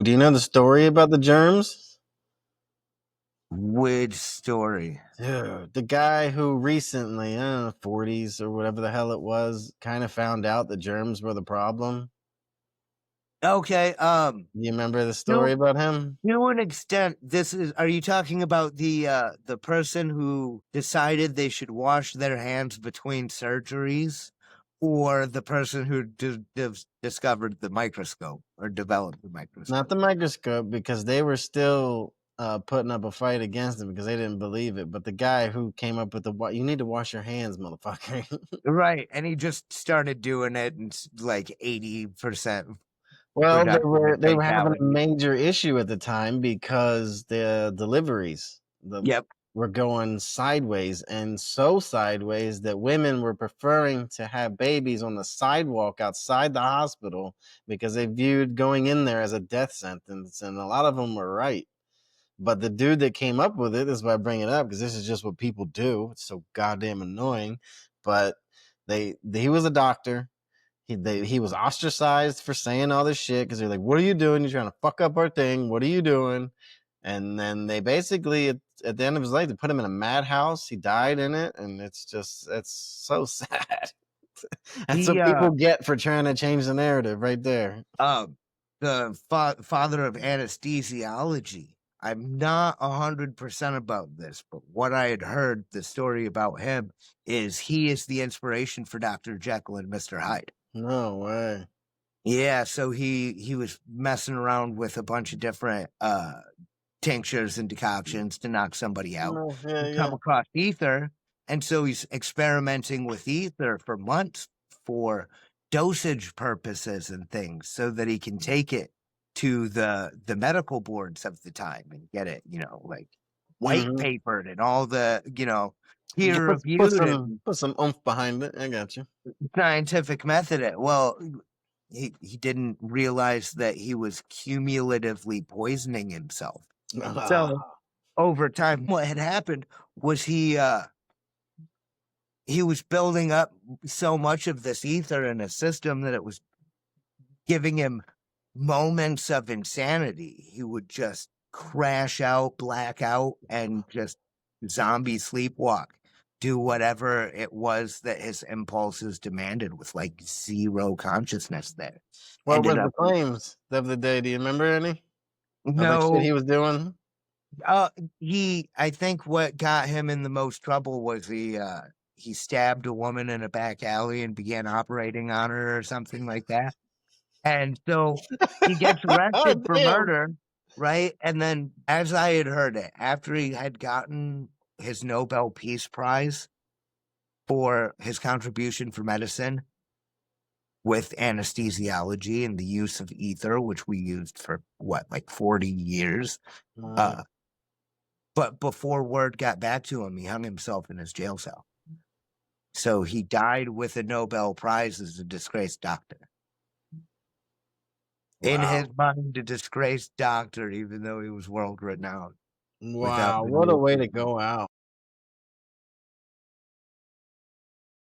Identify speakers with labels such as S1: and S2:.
S1: Do you know the story about the germs?
S2: Which story?
S1: Dude, the guy who recently, I don't know, 40s or whatever the hell it was, kind of found out the germs were the problem.
S2: Okay,
S1: You remember the story
S2: to
S1: about him?
S2: to an extent, are you talking about the person who decided they should wash their hands between surgeries, or the person who discovered the microscope or developed the
S1: Not
S2: microscope?
S1: the microscope, because they were still putting up a fight against him because they didn't believe it. But the guy who came up with you need to wash your hands, motherfucker.
S2: Right, and he just started doing it, and like 80%
S1: Well, they
S2: reduction
S1: were
S2: in
S1: they were having a
S2: fatalities.
S1: major issue at the time because the deliveries
S2: Yep.
S1: were going sideways, and so sideways that women were preferring to have babies on the sidewalk outside the hospital because they viewed going in there as a death sentence, and a lot of them were right. But the dude that came up with it, this is why I bring it up because this is just what people do. It's so goddamn annoying. But he was a doctor. He was ostracized for saying all this shit because they're like, "What are you doing? You're trying to fuck up our thing. What are you doing?" And then they basically, at the end of his life, they put him in a madhouse. He died in it, and it's so sad. That's
S2: He
S1: what people get for trying to change the narrative, right there.
S2: uh the father of anesthesiology. I'm not 100% about this, but what I had heard the story about him is he is the inspiration for Dr. Jekyll and Mr. Hyde.
S1: No way.
S2: Yeah, so he was messing around with a bunch of different tinctures and decoctions to knock somebody out.
S1: No, yeah,
S2: He
S1: yeah.
S2: come across ether, and so he's experimenting with ether for months for dosage purposes and things, so that he can take it to the medical boards of the time and get it, like white
S1: Mm-hmm.
S2: papered and all the,
S1: Yeah,
S2: peer
S1: put
S2: reviewed
S1: some
S2: and
S1: put some oomph behind it. I got you.
S2: scientific method. Well, he didn't realize that he was cumulatively poisoning himself. So
S1: Ah.
S2: over time, what had happened was he was building up so much of this ether in a system that it was giving him moments of insanity. He would just crash out, black out, and just zombie sleepwalk, do whatever it was that his impulses demanded with like zero consciousness there.
S1: What
S2: Ended
S1: was the
S2: up,
S1: claims of the day? Do you remember any of the shit
S2: no,
S1: he was doing?
S2: I think what got him in the most trouble was he stabbed a woman in a back alley and began operating on her or something like that. And so he gets
S1: Oh
S2: arrested for
S1: damn!
S2: murder, right? And then, as I had heard it, after he had gotten his Nobel Peace Prize for his contribution for medicine with anesthesiology and the use of ether, which we used for what, like 40 years.
S1: Mm.
S2: Uh, but before word got back to him, he hung himself in his jail cell. So he died with a Nobel Prize as a disgraced doctor. In his
S1: Wow,
S2: mind, a disgraced doctor, even though he was world renowned without
S1: wow!
S2: the
S1: What a
S2: use
S1: way
S2: of
S1: to go out.